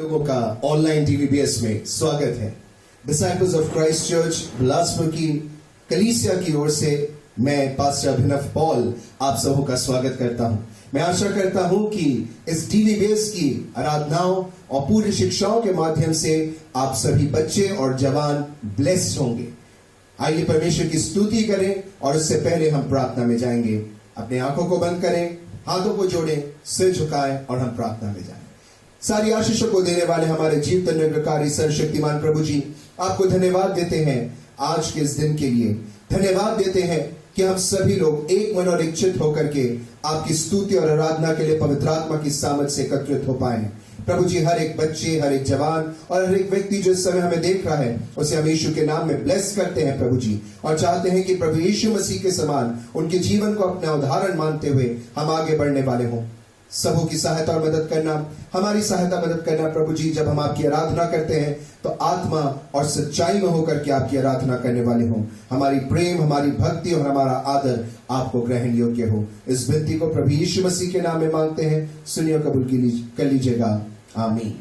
लोगों का ऑनलाइन डीवीबीएस में स्वागत है। Disciples of Christ church Bilaspur की कलीसिया की ओर से मैं पास्टर अभिनव पॉल आप सबों का स्वागत करता हूं। मैं आशा करता हूं कि इस डीवीबीएस की आराधनाओं और पूरी शिक्षाओं के माध्यम से आप सभी बच्चे और जवान ब्लेस्ड होंगे। आइए परमेश्वर की स्तुति करें और उससे पहले हम प्रार्थना में जाएंगे। अपने आंखों को बंद करें, हाथों को जोड़ें, सिर झुकाएं और हम प्रार्थना में जाएं। सारी आशीषों को देने वाले हमारे जीवन निर्विकारी सर्वशक्तिमान प्रभु जी, आपको धन्यवाद देते हैं आज के इस दिन के लिए। धन्यवाद देते हैं कि हम सभी लोग एक मन और एक चित्त होकर के आपकी स्तुति और आराधना के लिए पवित्र आत्मा की सामर्थ से एकत्रित हो पाए। प्रभु जी, हर एक बच्चे, हर एक जवान और हर एक व्यक्ति जो इस समय हमें देख रहा है, उसे हम यीशु के नाम में ब्लेस करते हैं प्रभु जी, और चाहते हैं कि प्रभु यीशु मसीह के समान उनके जीवन को अपना उदाहरण मानते हुए हम आगे बढ़ने वाले हों। सबों की सहायता और मदद करना, हमारी सहायता मदद करना प्रभु जी। जब हम आपकी आराधना करते हैं तो आत्मा और सच्चाई में होकर के आपकी आराधना करने वाले हों। हमारी प्रेम, हमारी भक्ति और हमारा आदर आपको ग्रहण योग्य हो। इस विनती को प्रभु यीशु मसीह के नाम में मांगते हैं, सुनिए, कबूल कर लीजिएगा, आमीन।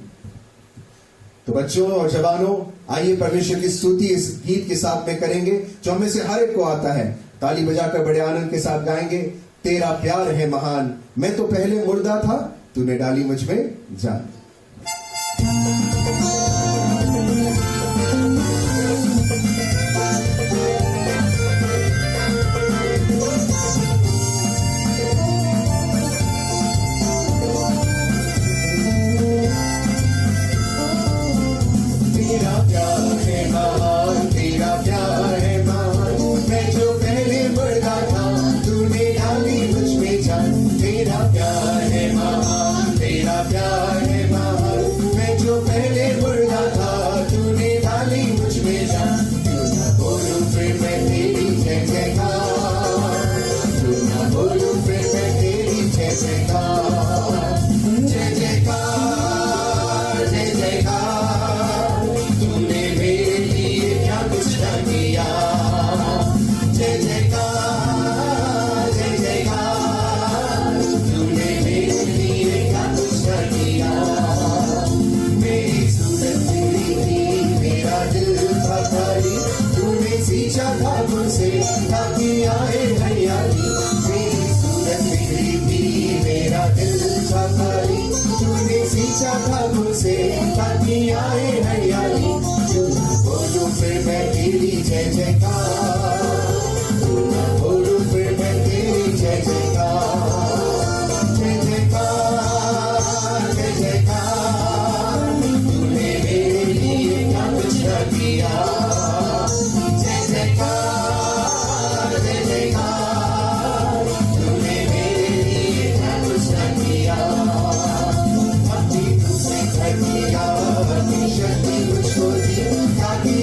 तो बच्चों और जवानों, आइए परमेश्वर की स्तुति इस गीत के साथ में करेंगे जो हमें से हर एक को आता है। ताली बजाकर बड़े आनंद के साथ गाएंगे। तेरा प्यार है महान, मैं तो पहले मुर्दा था, तूने डाली मुझ में जान।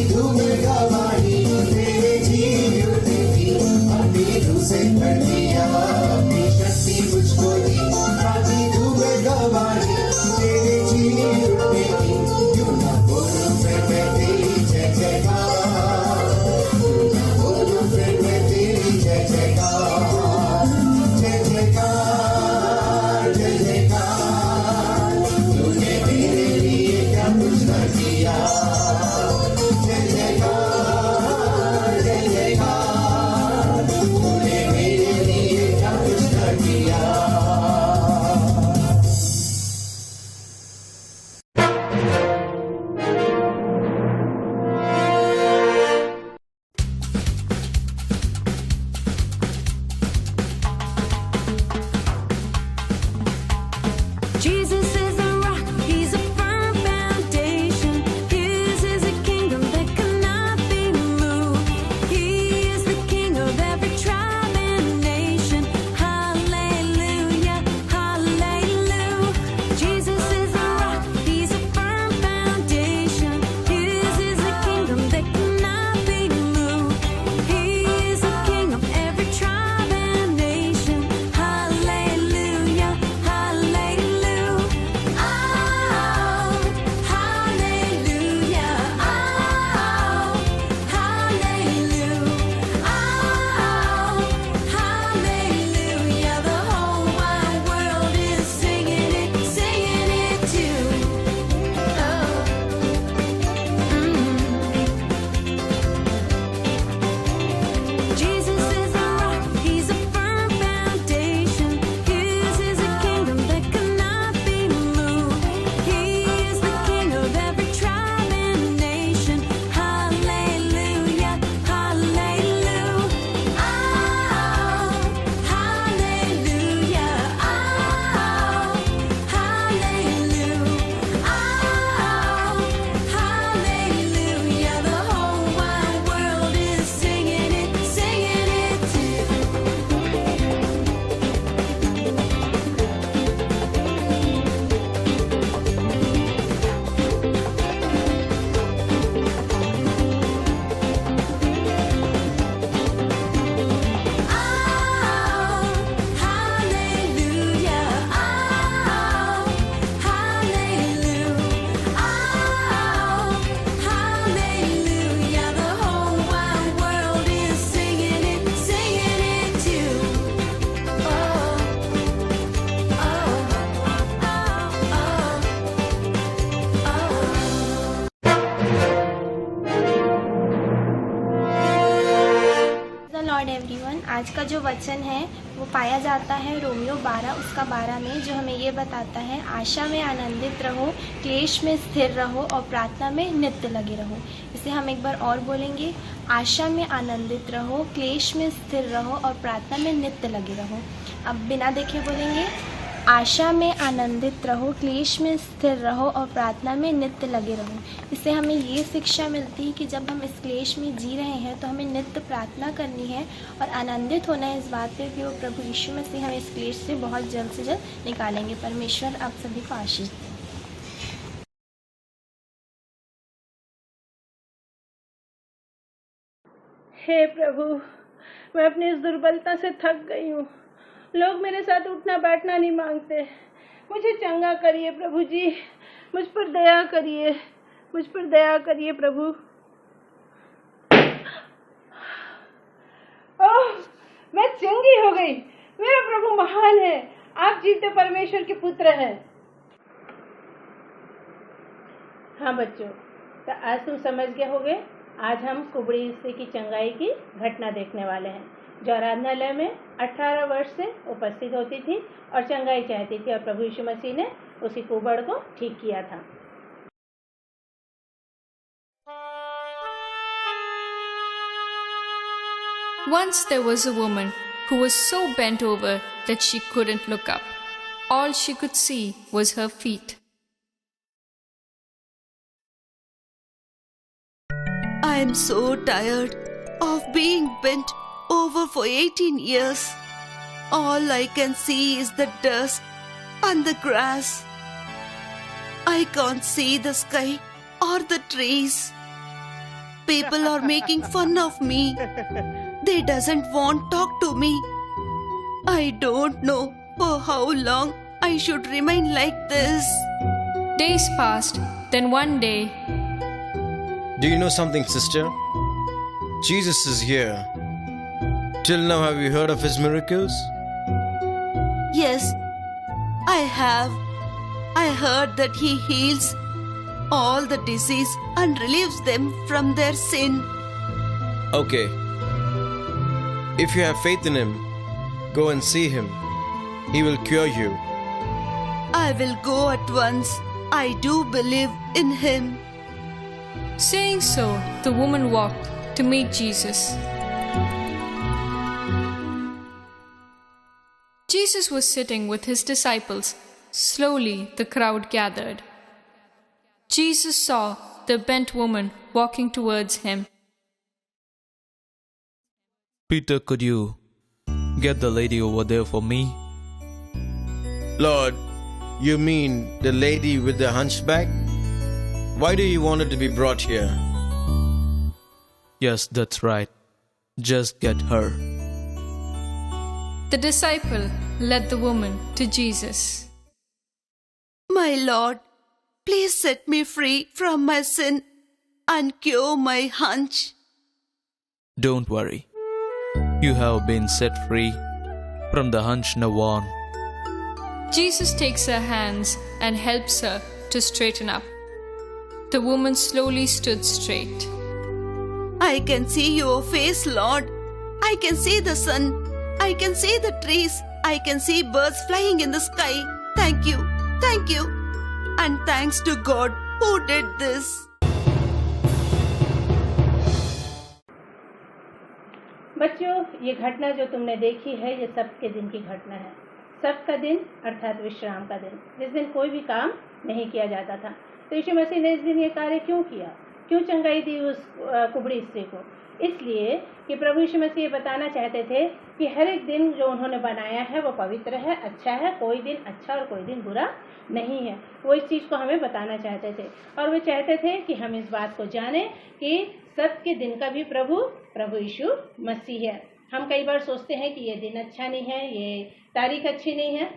धूम गवाही तेरे आज का जो वचन है वो पाया जाता है रोमियो 12 उसका 12 में, जो हमें ये बताता है आशा में आनंदित रहो, क्लेश में स्थिर रहो और प्रार्थना में नित्य लगे रहो। इसे हम एक बार और बोलेंगे, आशा में आनंदित रहो, क्लेश में स्थिर रहो और प्रार्थना में नित्य लगे रहो। अब बिना देखे बोलेंगे, आशा में आनंदित रहो, क्लेश में स्थिर रहो और प्रार्थना में नित्य लगे रहो। इससे हमें ये शिक्षा मिलती है कि जब हम इस क्लेश में जी रहे हैं तो हमें नित्य प्रार्थना करनी है और आनंदित होना है इस बात पे कि वो प्रभु यीशु मसीह हमें इस क्लेश से बहुत जल्द से जल्द निकालेंगे। परमेश्वर आप सभी को आशीष दे। हे प्रभु, मैं अपनी इस दुर्बलता से थक गई हूँ। लोग मेरे साथ उठना बैठना नहीं मांगते। मुझे चंगा करिए प्रभु जी, मुझ पर दया करिए, मुझ पर दया करिए प्रभु। ओह, मैं चंगी हो गई। मेरा प्रभु महान है। आप जीते परमेश्वर के पुत्र हैं। हाँ बच्चों, तो आज तुम समझ गए होगे। आज हम कुबड़ी स्त्री की चंगाई की घटना देखने वाले हैं, जो आराधनालय में 18 वर्ष से उपस्थित होती थी और चंगाई चाहती थी, और प्रभु यीशु मसीह ने उसी कुबड़ को ठीक किया था। Once there was a woman who was so bent over that she couldn't look up. All she could see was her feet. I am so tired of being bent over for 18 years. All I can see is the dust and the grass. I can't see the sky or the trees. People are making fun of me. They doesn't want to talk to me. I don't know for how long I should remain like this. Days passed, then one day. Do you know something, sister? Jesus is here. Till now, have you heard of his miracles? Yes, I have. I heard that he heals all the disease and relieves them from their sin. Okay. If you have faith in him, go and see him. He will cure you. I will go at once. I do believe in him. Saying so, the woman walked to meet Jesus. Jesus was sitting with his disciples. Slowly, the crowd gathered. Jesus saw the bent woman walking towards him. Peter, could you get the lady over there for me? Lord, you mean the lady with the hunchback? Why do you want her to be brought here? Yes, that's right. Just get her. The disciple led the woman to Jesus. My Lord, please set me free from my sin and cure my hunch. Don't worry. You have been set free from the hunch now on. Jesus takes her hands and helps her to straighten up. The woman slowly stood straight. I can see your face, Lord. I can see the sun. I can see the trees. I can see birds flying in the sky. Thank you. Thank you. And thanks to God who did this. बच्चों, ये घटना जो तुमने देखी है, ये सबके दिन की घटना है। सबका दिन अर्थात विश्राम का दिन, जिस दिन कोई भी काम नहीं किया जाता था। तो यीशु मसीह ने इस दिन ये कार्य क्यों किया? क्यों चंगाई दी उस कुबड़ी स्त्री को? इसलिए कि प्रभु यीशु मसीह ये बताना चाहते थे कि हर एक दिन जो उन्होंने बनाया है वो पवित्र है, अच्छा है। कोई दिन अच्छा और कोई दिन बुरा नहीं है। वो इस चीज़ को हमें बताना चाहते थे, और वो चाहते थे कि हम इस बात को जानें कि सबके दिन का भी प्रभु यीशु मसीह है। हम कई बार सोचते हैं कि ये दिन अच्छा नहीं है, ये तारीख अच्छी नहीं है।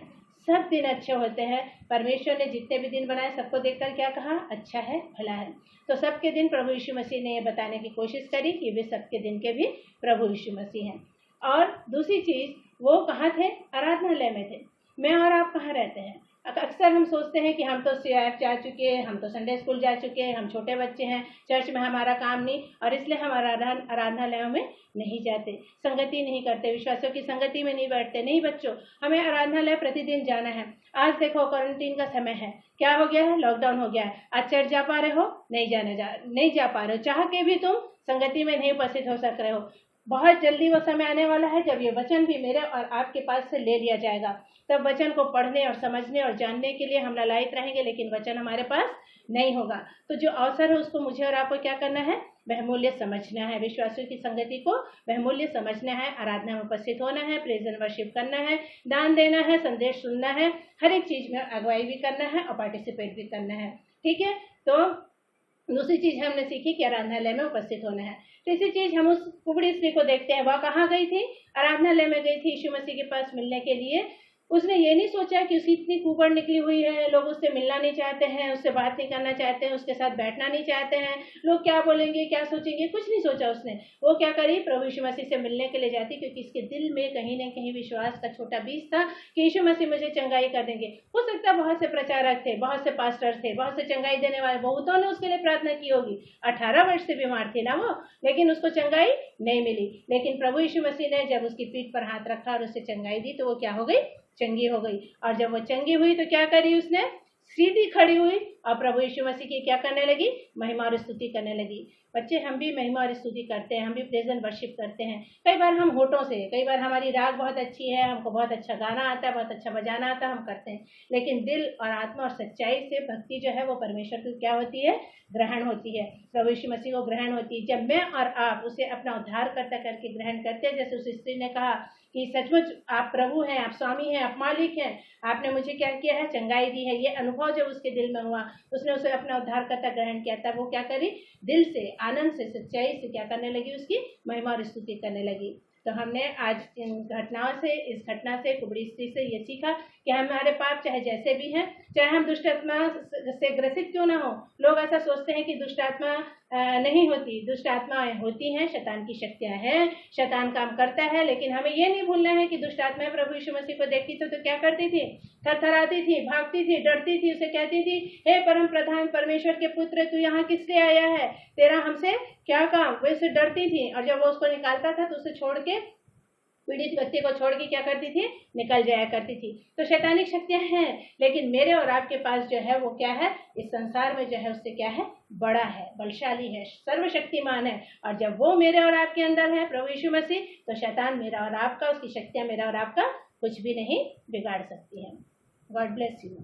सब दिन अच्छे होते हैं। परमेश्वर ने जितने भी दिन बनाए सबको देखकर क्या कहा? अच्छा है, भला है। तो सबके दिन प्रभु यीशु मसीह ने ये बताने की कोशिश करी कि वे सबके दिन के भी प्रभु यीशु मसीह हैं। और दूसरी चीज़, वो कहाँ थे? आराधनालय में थे। मैं और आप कहाँ रहते हैं? अक्सर हम सोचते हैं कि हम तो CIF जा चुके हैं, हम तो संडे स्कूल जा चुके हैं, हम छोटे बच्चे हैं, चर्च में हमारा काम नहीं, और इसलिए हम आराधनालयों में नहीं जाते, संगति नहीं करते, विश्वासियों की संगति में नहीं बैठते। नहीं बच्चों, हमें आराधनालय प्रतिदिन जाना है। आज देखो क्वारंटीन का समय है, क्या हो गया है, लॉकडाउन हो गया है। आज चर्च जा पा रहे हो, नहीं जा पा रहे हो, चाह के भी तुम संगति में नहीं उपस्थित हो सक रहे हो। बहुत जल्दी वो समय आने वाला है जब ये वचन भी मेरे और आपके पास से ले लिया जाएगा। तब वचन को पढ़ने और समझने और जानने के लिए हम लालायित रहेंगे, लेकिन वचन हमारे पास नहीं होगा। तो जो अवसर है उसको मुझे और आपको क्या करना है, बहुमूल्य समझना है। विश्वासियों की संगति को बहुमूल्य समझना है, आराधना में उपस्थित होना है, प्रेज एंड वर्शिप करना है, दान देना है, संदेश सुनना है, हर एक चीज में अगुवाई भी करना है और पार्टिसिपेट भी करना है। ठीक है, तो दूसरी चीज हमने सीखी कि आराधनालय में उपस्थित होना है। तीसरी चीज हम उस कुबड़ी स्त्री को देखते हैं, वह कहाँ गई थी, आराधनालय में गई थी यीशु मसीह के पास मिलने के लिए। उसने ये नहीं सोचा कि उसकी इतनी कुबड़ निकली हुई है, लोग उससे मिलना नहीं चाहते हैं, उससे बात नहीं करना चाहते हैं, उसके साथ बैठना नहीं चाहते हैं, लोग क्या बोलेंगे क्या सोचेंगे, कुछ नहीं सोचा उसने। वो क्या करी, प्रभु यीशु मसीह से मिलने के लिए जाती, क्योंकि इसके दिल में कहीं ना कहीं विश्वास का छोटा बीज था कि यीशु मसीह मुझे चंगाई कर देंगे। हो सकता है बहुत से प्रचारक थे, बहुत से पास्टर थे, बहुत से चंगाई देने वाले, बहुतों ने उसके लिए प्रार्थना की होगी। 18 वर्ष से बीमार थी ना वो, लेकिन उसको चंगाई नहीं मिली। लेकिन प्रभु यीशु मसीह ने जब उसकी पीठ पर हाथ रखा और उसे चंगाई दी, तो वो क्या हो गई, चंगी हो गई। और जब वो चंगी हुई तो क्या करी, उसने सीधी खड़ी हुई और प्रभु यीशु मसीह की क्या करने लगी, महिमा और स्तुति करने लगी। बच्चे, हम भी महिमा और स्तुति करते हैं, हम भी प्रेज एंड वर्शिप करते हैं। कई बार हम होठों से, कई बार हमारी राग बहुत अच्छी है, हमको बहुत अच्छा गाना आता है, बहुत अच्छा बजाना आता है, हम करते हैं, लेकिन दिल और आत्मा और सच्चाई से भक्ति जो है वो परमेश्वर की क्या होती है, ग्रहण होती है, प्रभु यीशु मसीह को ग्रहण होती है। जब मैं और आप उसे अपना उद्धारकर्ता करके ग्रहण करते हैं, जैसे उस स्त्री ने कहा कि सचमुच आप प्रभु हैं, आप स्वामी हैं, आप मालिक हैं, आपने मुझे क्या किया है, चंगाई दी है। ये अनुभव जब उसके दिल में हुआ, उसने उसे अपना उद्धारकर्ता ग्रहण किया, तब वो क्या करी, दिल से, आनंद से, सच्चाई से क्या करने लगी, उसकी महिमा और स्तुति करने लगी। तो हमने आज इन घटनाओं से, इस घटना से, कुबड़ी स्त्री से ये सीखा कि हमारे पाप चाहे जैसे भी हैं, चाहे हम दुष्ट आत्मा से ग्रसित क्यों ना हो। लोग ऐसा सोचते हैं कि दुष्ट आत्मा नहीं होती, दुष्ट आत्माएं होती हैं, शैतान की शक्तियां हैं, शैतान काम करता है, लेकिन हमें ये नहीं भूलना है कि दुष्ट आत्माएं प्रभु यीशु मसीह को देखती तो क्या करती थी, थरथराती थी, भागती थी, डरती थी, उसे कहती थी, हे परम प्रधान परमेश्वर के पुत्र, तू यहाँ किस लिए आया है, तेरा हमसे क्या काम। वो उससे डरती थी, और जब वो उसको निकालता था तो उसे छोड़ के, पीड़ित व्यक्ति को छोड़ के क्या करती थी, निकल जाया करती थी। तो शैतानिक शक्तियां हैं, लेकिन मेरे और आपके पास जो है वो क्या है, इस संसार में जो है उससे क्या है, बड़ा है, बलशाली है, सर्वशक्तिमान है। और जब वो मेरे और आपके अंदर है, प्रभु यीशु मसीह, तो शैतान मेरा और आपका, उसकी शक्तियां मेरा और आपका कुछ भी नहीं बिगाड़ सकती है। God bless you.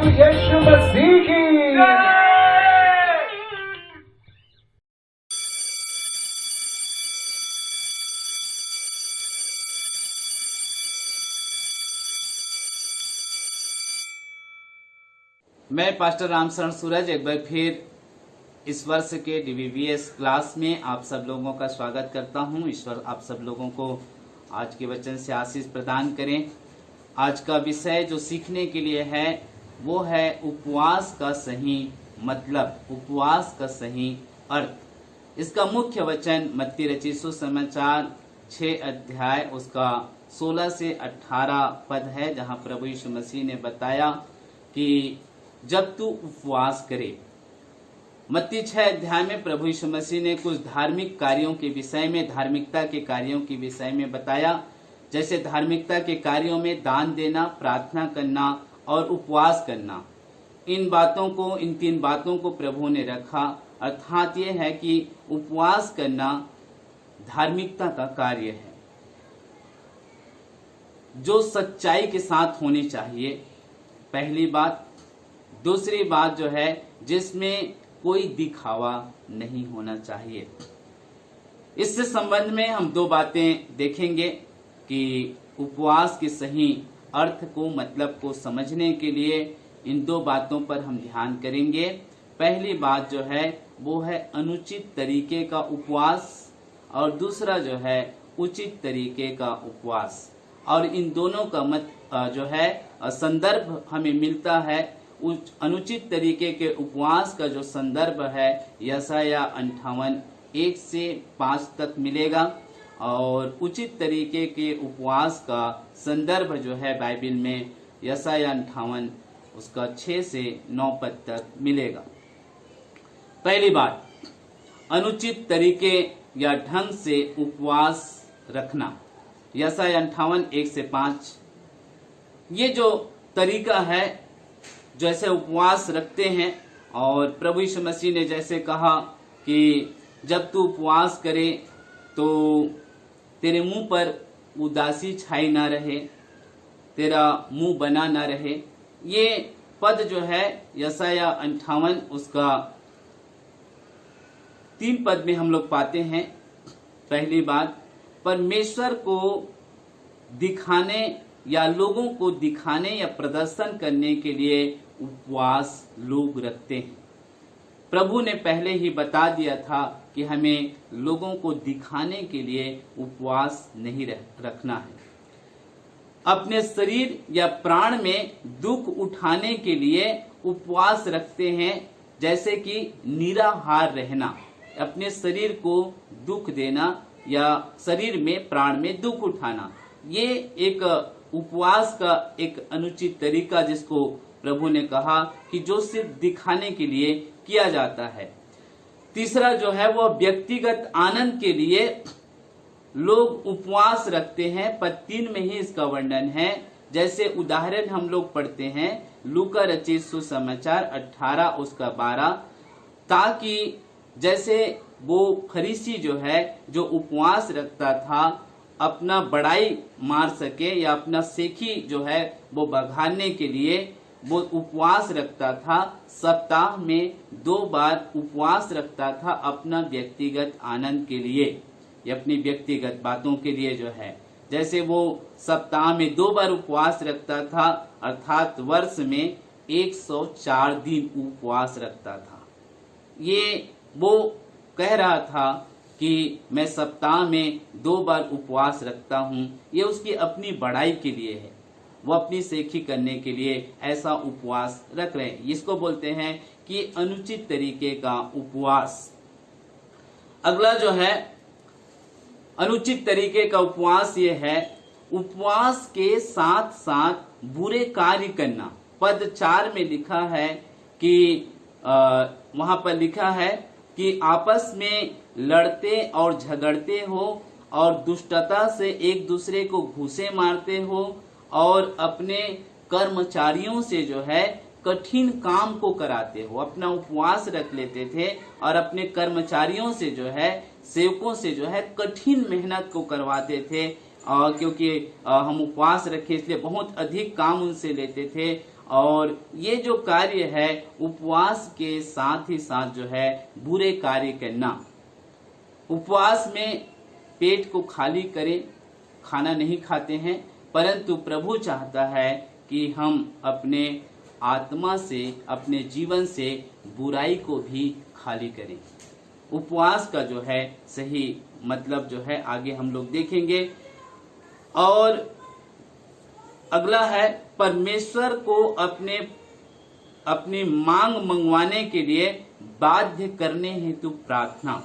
यीशु मसीह की मैं पास्टर रामशरण सूरज एक बार फिर इस वर्ष के DVBS क्लास में आप सब लोगों का स्वागत करता हूं। ईश्वर आप सब लोगों को आज के वचन से आशीष प्रदान करें। आज का विषय जो सीखने के लिए है वो है उपवास का सही मतलब, उपवास का सही अर्थ। इसका मुख्य वचन मत्ती रचित सुसमाचार 6 अध्याय उसका 16 से 18 पद है, जहां प्रभु यीशु मसीह ने बताया कि जब तू उपवास करे। मत्ती 6 अध्याय में प्रभु यीशु मसीह ने कुछ धार्मिक कार्यों के विषय में, धार्मिकता के कार्यों के विषय में बताया। जैसे धार्मिकता के कार्यों में दान देना, प्रार्थना करना और उपवास करना। इन 3 बातों को प्रभु ने रखा। अर्थात ये है कि उपवास करना धार्मिकता का कार्य है जो सच्चाई के साथ होनी चाहिए, पहली बात। दूसरी बात जो है जिसमें कोई दिखावा नहीं होना चाहिए। इससे संबंध में हम 2 बातें देखेंगे कि उपवास के सही अर्थ को, मतलब को समझने के लिए इन 2 बातों पर हम ध्यान करेंगे। पहली बात जो है वो है अनुचित तरीके का उपवास और दूसरा जो है उचित तरीके का उपवास। और इन दोनों का जो है संदर्भ हमें मिलता है। अनुचित तरीके के उपवास का जो संदर्भ है यशायाह 58 1 से 5 तक मिलेगा और उचित तरीके के उपवास का संदर्भ जो है बाइबल में यशायाह 58 उसका 6 से 9 पद तक मिलेगा। पहली बात, अनुचित तरीके या ढंग से उपवास रखना। यशायाह 58 1 से 5 ये जो तरीका है जैसे उपवास रखते हैं, और प्रभु यीशु मसीह ने जैसे कहा कि जब तू उपवास करे तो तेरे मुंह पर उदासी छाई ना रहे, तेरा मुंह बना ना रहे। ये पद जो है यशायाह 58 उसका 3 पद में हम लोग पाते हैं। पहली बात, परमेश्वर को दिखाने या लोगों को दिखाने या प्रदर्शन करने के लिए उपवास लोग रखते हैं। प्रभु ने पहले ही बता दिया था कि हमें लोगों को दिखाने के लिए उपवास नहीं रखना है। अपने शरीर या प्राण में दुख उठाने के लिए उपवास रखते हैं, जैसे कि निराहार रहना, अपने शरीर को दुख देना या शरीर में प्राण में दुख उठाना। ये एक उपवास का एक अनुचित तरीका जिसको प्रभु ने कहा कि जो सिर्फ दिखाने के लिए किया जाता है। तीसरा जो है वो व्यक्तिगत आनंद के लिए लोग उपवास रखते हैं। पद 3 में ही इसका वर्णन है। जैसे उदाहरण हम लोग पढ़ते हैं लूका रचित सुसमाचार 18 उसका 12, ताकि जैसे वो फरीसी जो है जो उपवास रखता था अपना बड़ाई मार सके या अपना सेखी जो है वो बघाड़ने के लिए वो उपवास रखता था। सप्ताह में 2 बार उपवास रखता था अपना व्यक्तिगत आनंद के लिए या अपनी व्यक्तिगत बातों के लिए जो है। जैसे वो सप्ताह में 2 बार उपवास रखता था, अर्थात वर्ष में 104 दिन उपवास रखता था। ये वो कह रहा था कि मैं सप्ताह में 2 बार उपवास रखता हूँ। ये उसकी अपनी बड़ाई के लिए है, वो अपनी सेखी करने के लिए ऐसा उपवास रख रहे हैं। इसको बोलते हैं कि अनुचित तरीके का उपवास। अगला जो है अनुचित तरीके का उपवास ये है उपवास के साथ साथ बुरे कार्य करना। पद 4 में लिखा है कि वहां पर लिखा है कि आपस में लड़ते और झगड़ते हो और दुष्टता से एक दूसरे को घूंसे मारते हो और अपने कर्मचारियों से जो है कठिन काम को कराते हो। अपना उपवास रख लेते थे और अपने कर्मचारियों से जो है, सेवकों से जो है कठिन मेहनत को करवाते थे, क्योंकि हम उपवास रखे इसलिए बहुत अधिक काम उनसे लेते थे। और ये जो कार्य है उपवास के साथ ही साथ जो है बुरे कार्य करना। उपवास में पेट को खाली करें, खाना नहीं खाते हैं, परंतु प्रभु चाहता है कि हम अपने आत्मा से, अपने जीवन से बुराई को भी खाली करें। उपवास का जो है सही मतलब जो है आगे हम लोग देखेंगे। और अगला है परमेश्वर को अपनी मांग मंगवाने के लिए बाध्य करने हेतु प्रार्थना।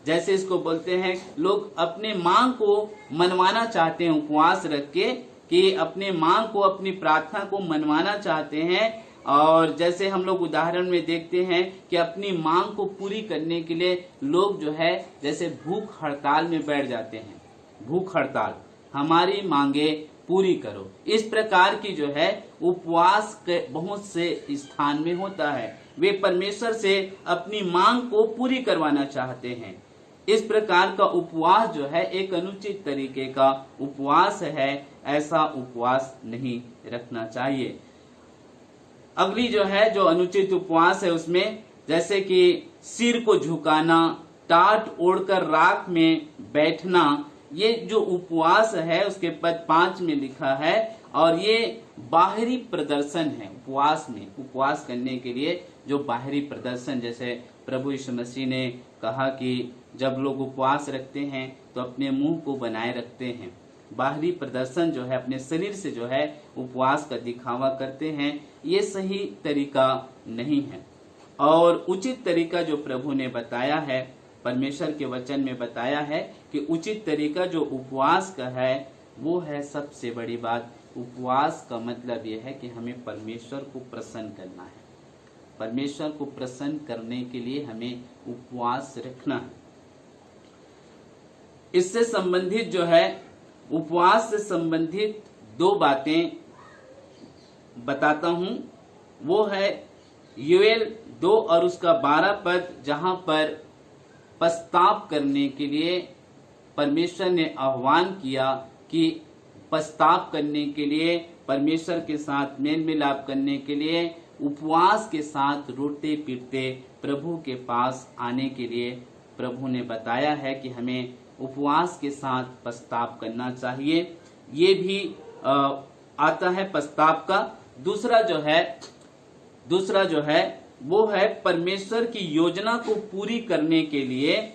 जैसे इसको बोलते हैं, लोग अपने मांग को मनवाना चाहते हैं उपवास रख के, कि अपने मांग को, अपनी प्रार्थना को मनवाना चाहते हैं। और जैसे हम लोग उदाहरण में देखते हैं कि अपनी मांग को पूरी करने के लिए लोग जो है जैसे भूख हड़ताल में बैठ जाते हैं। भूख हड़ताल, हमारी मांगे पूरी करो। इस प्रकार की जो है उपवास के बहुत से स्थान में होता है। वे परमेश्वर से अपनी मांग को पूरी करवाना चाहते हैं। इस प्रकार का उपवास जो है एक अनुचित तरीके का उपवास है। ऐसा उपवास नहीं रखना चाहिए। अगली जो है जो अनुचित उपवास है उसमें जैसे कि सिर को झुकाना, टाट ओढ़कर राख में बैठना, ये जो उपवास है उसके पद 5 में लिखा है। और ये बाहरी प्रदर्शन है उपवास में। उपवास करने के लिए जो बाहरी प्रदर्शन, जैसे प्रभु यीशु मसीह ने कहा कि जब लोग उपवास रखते हैं तो अपने मुंह को बनाए रखते हैं। बाहरी प्रदर्शन जो है, अपने शरीर से जो है उपवास का दिखावा करते हैं, ये सही तरीका नहीं है। और उचित तरीका जो प्रभु ने बताया है, परमेश्वर के वचन में बताया है कि उचित तरीका जो उपवास का है वो है सबसे बड़ी बात। उपवास का मतलब यह है कि हमें परमेश्वर को प्रसन्न करना है। परमेश्वर को प्रसन्न करने के लिए हमें उपवास रखना है। इससे संबंधित जो है, उपवास से संबंधित 2 बातें बताता हूं। वो है योएल 2 और उसका 12 पद, जहां पर पश्चाताप करने के लिए परमेश्वर ने आह्वान किया कि पश्चाताप करने के लिए, परमेश्वर के साथ मेल मिलाप करने के लिए उपवास के साथ रोते पीटते प्रभु के पास आने के लिए प्रभु ने बताया है कि हमें उपवास के साथ पश्चाताप करना चाहिए। ये भी आता है पश्चाताप का। दूसरा जो है वो है परमेश्वर की योजना को पूरी करने के लिए,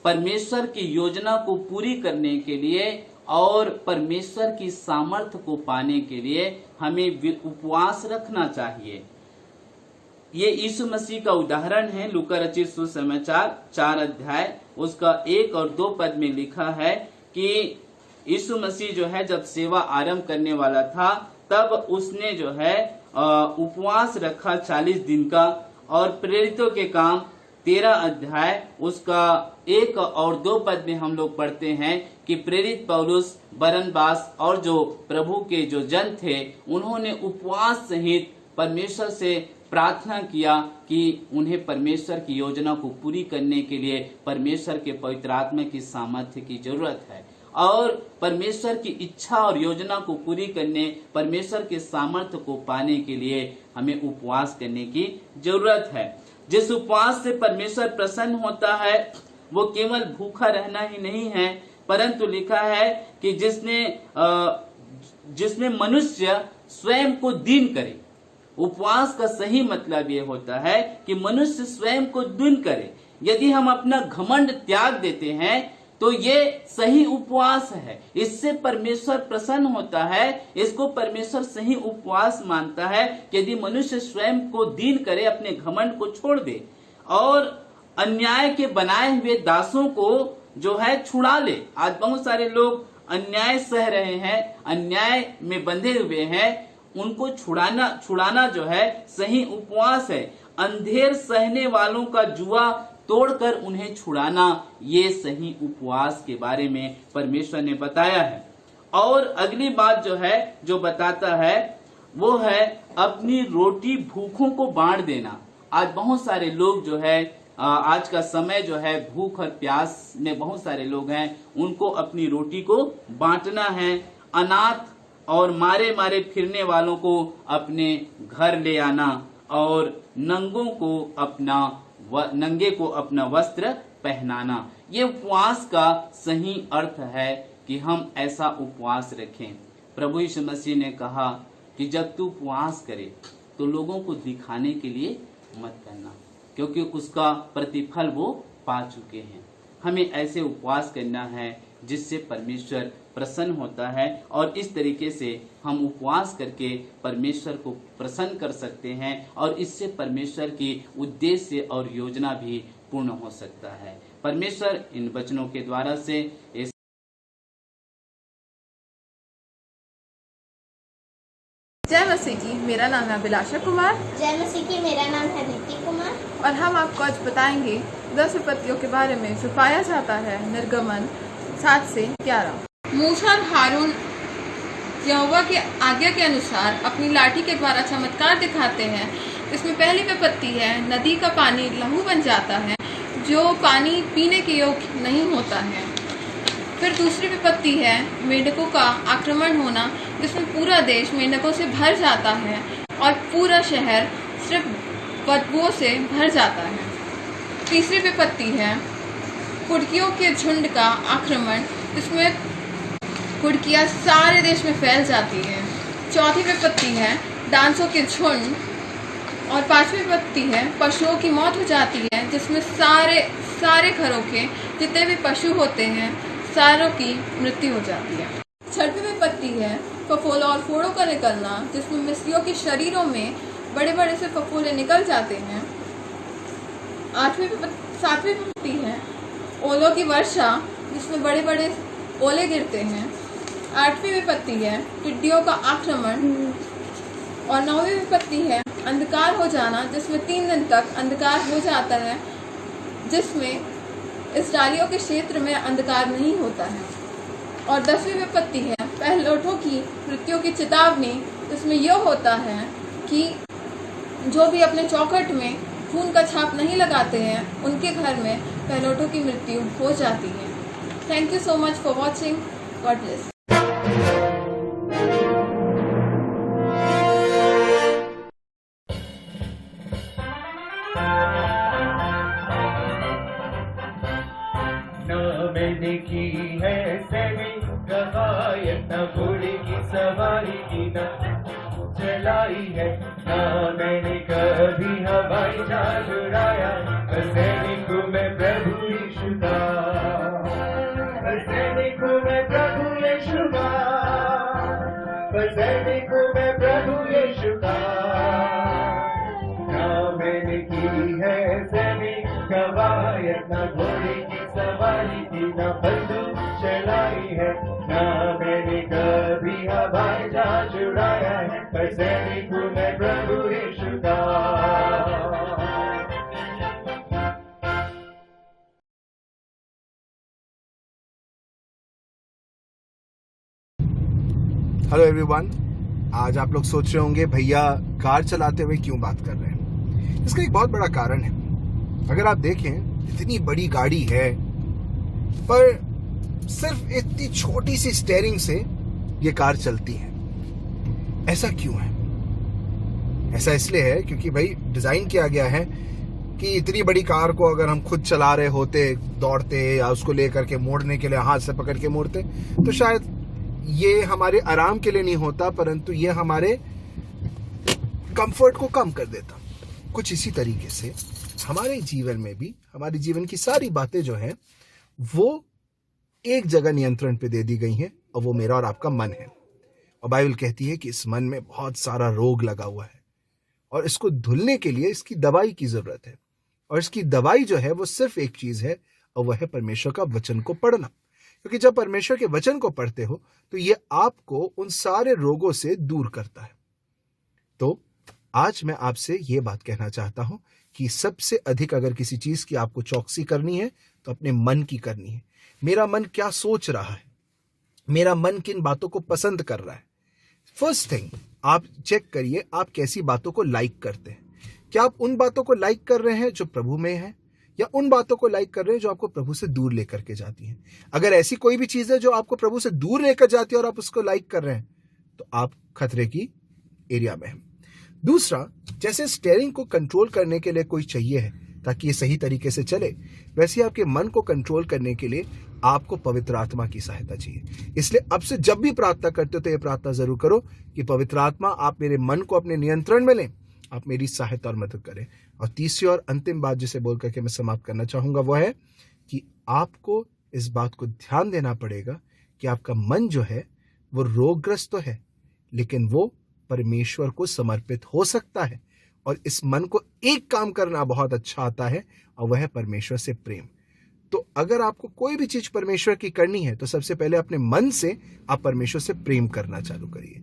परमेश्वर की योजना को पूरी करने के लिए और परमेश्वर की सामर्थ्य को पाने के लिए हमें उपवास रखना चाहिए। ये यीशु मसीह का उदाहरण है। लूका रचित सुसमाचार 4 अध्याय उसका 1 और 2 पद में लिखा है कि यीशु मसीह जो है जब सेवा आरंभ करने वाला था तब उसने जो है उपवास रखा 40 दिन का। और प्रेरितों के काम 13 अध्याय उसका 1 और 2 पद में हम लोग पढ़ते हैं कि प्रेरित पौलुस, बरनबास और जो प्रभु के जो जन थे उन्होंने उपवास सहित परमेश्वर से प्रार्थना किया कि उन्हें परमेश्वर की योजना को पूरी करने के लिए परमेश्वर के पवित्र आत्मा की सामर्थ्य की जरूरत है। और परमेश्वर की इच्छा और योजना को पूरी करने, परमेश्वर के सामर्थ्य को पाने के लिए हमें उपवास करने की जरूरत है। जिस उपवास से परमेश्वर प्रसन्न होता है वो केवल भूखा रहना ही नहीं है, परंतु लिखा है कि जिसमें मनुष्य स्वयं को दीन करे। उपवास का सही मतलब ये होता है कि मनुष्य स्वयं को दीन करे। यदि हम अपना घमंड त्याग देते हैं तो ये सही उपवास है। इससे परमेश्वर प्रसन्न होता है। इसको परमेश्वर सही उपवास मानता है कि यदि मनुष्य स्वयं को दीन करे, अपने घमंड को छोड़ दे और अन्याय के बनाए हुए दासों को जो है छुड़ा ले। आज बहुत सारे लोग अन्याय सह रहे हैं, अन्याय में बंधे हुए हैं, उनको छुड़ाना जो है सही उपवास है। अंधेर सहने वालों का जुआ तोड़कर उन्हें छुड़ाना, ये सही उपवास के बारे में परमेश्वर ने बताया है। और अगली बात जो है जो बताता है वो है अपनी रोटी भूखों को बांट देना। आज बहुत सारे लोग जो है, आज का समय जो है भूख और प्यास में बहुत सारे लोग हैं, उनको अपनी रोटी को बांटना है। अनाथ और मारे मारे फिरने वालों को अपने घर ले आना और नंगे को अपना वस्त्र पहनाना, ये उपवास का सही अर्थ है कि हम ऐसा उपवास रखें। प्रभु यीशु मसीह ने कहा कि जब तू उपवास करे तो लोगों को दिखाने के लिए मत करना, क्योंकि उसका प्रतिफल वो पा चुके हैं। हमें ऐसे उपवास करना है जिससे परमेश्वर प्रसन्न होता है और इस तरीके से हम उपवास करके परमेश्वर को प्रसन्न कर सकते हैं और इससे परमेश्वर की उद्देश्य और योजना भी पूर्ण हो सकता है। परमेश्वर इन वचनों के द्वारा से इस जय मसीह की, मेरा नाम है अभिलाषा कुमार। जय मसीह की, मेरा नाम है ऋतिक कुमार। और हम आपको आज बताएंगे 10 विपत्तियों के बारे में जो पाया जाता है निर्गमन 7 से 11। मूसा और हारून यहोवा की आज्ञा के अनुसार अपनी लाठी के द्वारा चमत्कार दिखाते हैं। इसमें पहली विपत्ति है, नदी का पानी लहू बन जाता है, जो पानी पीने के योग्य नहीं होता है। फिर दूसरी विपत्ति है मेंढकों का आक्रमण होना, जिसमें पूरा देश मेंढकों से भर जाता है और पूरा शहर सिर्फ बदबुओं से भर जाता है। तीसरी विपत्ति है कुड़कियों के झुंड का आक्रमण, जिसमें कुड़कियाँ सारे देश में फैल जाती है। चौथी विपत्ति है डांसों के झुंड। और पांचवी विपत्ति है पशुओं की मौत हो जाती है, जिसमें सारे घरों के जितने भी पशु होते हैं सारों की मृत्यु हो जाती है। छठवीं विपत्ति है फफोला और फोड़ों का निकलना, जिसमें मिस्रियों के शरीरों में बड़े बड़े से फफोले निकल जाते हैं। सातवीं विपत्ति है ओलों की वर्षा, जिसमें बड़े बड़े ओले गिरते हैं। आठवीं विपत्ति है टिड्डियों का आक्रमण। और नौवीं विपत्ति है अंधकार हो जाना, जिसमें 3 दिन तक अंधकार हो जाता है, जिसमें इस्राएलियों के क्षेत्र में अंधकार नहीं होता है। और 10वीं विपत्ति है पहलौठों की मृत्यु की चेतावनी, जिसमें यह होता है कि जो भी अपने चौखट में खून का छाप नहीं लगाते हैं उनके घर में पहलौठों की मृत्यु हो जाती है। Thank you so much for watching. God bless. मैंने की है सेविंग कवायत, न घोड़े की सवारी की न चलाई है, न मैंने कभी हवाई जहाज उड़ाया। सैनिक मैं प्रभु यीशु का, सैनिक मैं प्रभु यीशु का, सैनिक मैं प्रभु यीशु का। न मैंने की है सेविंग कवायत, न घोड़े की सवारी की न बंदूक चलाई है, न मैंने कभी हवाई जहाज उड़ाया है, पर सैनिक हूँ मैं प्रभु यीशु का। हेलो एवरीवन, आज आप लोग सोच रहे होंगे भैया कार चलाते हुए क्यों बात कर रहे हैं। इसका एक बहुत बड़ा कारण है। अगर आप देखें, इतनी बड़ी गाड़ी है पर सिर्फ इतनी छोटी सी स्टीयरिंग से ये कार चलती है। ऐसा क्यों है? ऐसा इसलिए है क्योंकि भाई डिजाइन किया गया है कि इतनी बड़ी कार को अगर हम खुद चला रहे होते, दौड़ते या उसको लेकर के मोड़ने के लिए हाथ से पकड़ के मोड़ते, तो शायद ये हमारे आराम के लिए नहीं होता, परंतु ये हमारे कंफर्ट को कम कर देता। कुछ इसी तरीके से हमारे जीवन में भी हमारे जीवन की सारी बातें जो हैं वो एक जगह नियंत्रण पे दे दी गई हैं, और वो मेरा और आपका मन है। और बाइबल कहती है कि इस मन में बहुत सारा रोग लगा हुआ है और इसको धुलने के लिए इसकी दवाई की जरूरत है। और इसकी दवाई जो है वो सिर्फ एक चीज है, और वह है परमेश्वर का वचन को पढ़ना। क्योंकि जब परमेश्वर के वचन को पढ़ते हो तो ये आपको उन सारे रोगों से दूर करता है। तो आज मैं आपसे ये बात कहना चाहता हूं कि सबसे अधिक अगर किसी चीज की आपको चौकसी करनी है तो अपने मन की करनी है। मेरा मन क्या सोच रहा है, मेरा मन किन बातों को पसंद कर रहा है। फर्स्ट थिंग आप चेक करिए, आप कैसी बातों को लाइक करते हैं। क्या आप उन बातों को लाइक कर रहे हैं जो प्रभु में है, या उन बातों को लाइक कर रहे हैं जो आपको प्रभु से दूर लेकर के जाती हैं। अगर ऐसी कोई भी चीज है जो आपको प्रभु से दूर लेकर जाती है और आप उसको लाइक कर रहे हैं, तो आप खतरे की एरिया में हैं। दूसरा, जैसे स्टीयरिंग को कंट्रोल करने के लिए कोई चाहिए है ताकि ये सही तरीके से चले, वैसे आपके मन को कंट्रोल करने के लिए आपको पवित्र आत्मा की सहायता चाहिए। इसलिए अब से जब भी प्रार्थना करते हो तो ये प्रार्थना जरूर करो कि पवित्र आत्मा आप मेरे मन को अपने नियंत्रण में लें, आप मेरी सहायता और मदद करें। और तीसरी और अंतिम बात जिसे बोल करके मैं समाप्त करना चाहूंगा वो है कि आपको इस बात को ध्यान देना पड़ेगा कि आपका मन जो है वो रोगग्रस्त तो है, लेकिन वो परमेश्वर को समर्पित हो सकता है। और इस मन को एक काम करना बहुत अच्छा आता है, और वह है परमेश्वर से प्रेम। तो अगर आपको कोई भी चीज परमेश्वर की करनी है तो सबसे पहले अपने मन से आप परमेश्वर से प्रेम करना चालू करिए,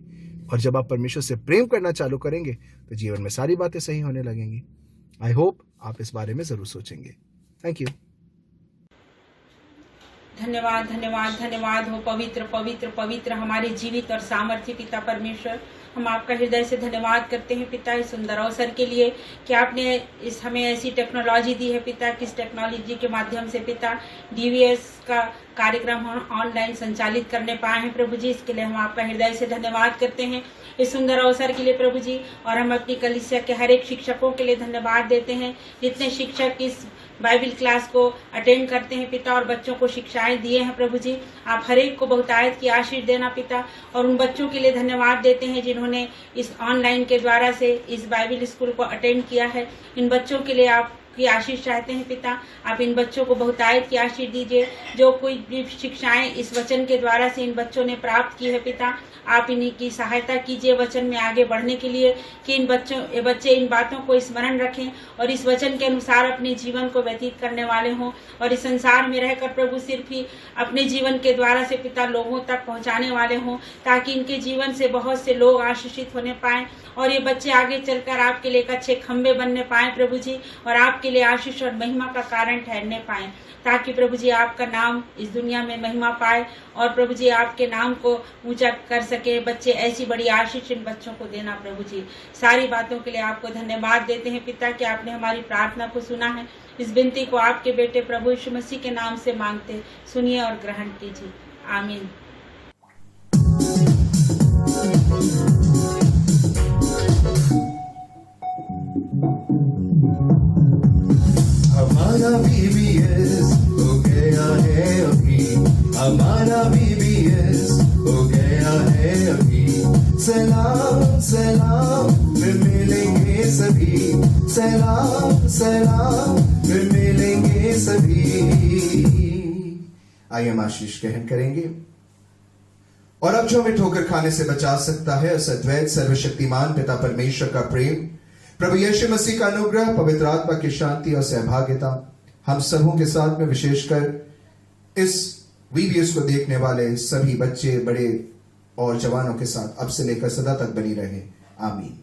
और जब आप परमेश्वर से प्रेम करना चालू करेंगे तो जीवन में सारी बातें सही होने लगेंगी। आई होप आप इस बारे में जरूर सोचेंगे। Thank you. धन्यवाद धन्यवाद धन्यवाद हो पवित्र पवित्र पवित्र हमारे जीवित और सामर्थ्य पिता परमेश्वर। हम आपका हृदय से धन्यवाद करते हैं पिता इस सुंदर अवसर के लिए कि आपने हमें ऐसी टेक्नोलॉजी दी है पिता, किस टेक्नोलॉजी के माध्यम से पिता डीवीएस का कार्यक्रम हम ऑनलाइन संचालित करने पाए हैं प्रभु जी। इसके लिए हम आपका हृदय से धन्यवाद करते हैं इस सुंदर अवसर के लिए प्रभु जी। और हम अपनी कलीसिया के हर एक शिक्षकों के लिए धन्यवाद देते हैं, जितने शिक्षक इस बाइबल क्लास को अटेंड करते हैं पिता और बच्चों को शिक्षाएं दिए हैं प्रभु जी। आप हर एक को बहुतायत की आशीष देना पिता। और उन बच्चों के लिए धन्यवाद देते हैं जिन्होंने इस ऑनलाइन के द्वारा से इस बाइबल स्कूल को अटेंड किया है। इन बच्चों के लिए आप की आशीष चाहते हैं पिता। आप इन बच्चों को बहुतायत की आशीष दीजिए। जो कोई भी शिक्षाएं इस वचन के द्वारा से इन बच्चों ने प्राप्त की है पिता, आप इन्हीं की सहायता कीजिए वचन में आगे बढ़ने के लिए, कि इन बच्चे इन बातों को स्मरण रखें और इस वचन के अनुसार अपने जीवन को व्यतीत करने वाले हों, और इस संसार में रहकर प्रभु सिर्फ ही अपने जीवन के द्वारा से पिता लोगों तक पहुंचाने वाले हों, ताकि इनके जीवन से बहुत से लोग आशीषित होने पाएं और ये बच्चे आगे चलकर आपके लिए एक अच्छे खंबे बनने पाएं प्रभु जी, और आपके लिए आशीष और महिमा का कारण ठहरने पाएं, ताकि प्रभु जी आपका नाम इस दुनिया में महिमा पाए और प्रभु जी आपके नाम को ऊंचा कर सके बच्चे। ऐसी बड़ी आशीष इन बच्चों को देना प्रभु जी। सारी बातों के लिए आपको धन्यवाद देते हैं पिता कि आपने हमारी प्रार्थना को सुना है। इस विनती को आपके बेटे प्रभु यीशु मसीह के नाम से मांगते सुनिए और ग्रहण कीजिए, आमीन। हमारा बीबीएस हो गया है अभी, हमारा बीबीएस हो गया है अभी। सलाम सलाम फिर मिलेंगे सभी, सलाम सलाम फिर मिलेंगे सभी। आइए हम आशीष ग्रहण करेंगे। और अब जो हमें ठोकर खाने से बचा सकता है उस अद्वैत सर्वशक्तिमान पिता परमेश्वर का प्रेम, प्रभु यीशु मसीह का अनुग्रह, पवित्र आत्मा की शांति और सहभागिता हम सबों के साथ में, विशेषकर इस वीडियोस को देखने वाले सभी बच्चे, बड़े और जवानों के साथ अब से लेकर सदा तक बनी रहे। आमीन।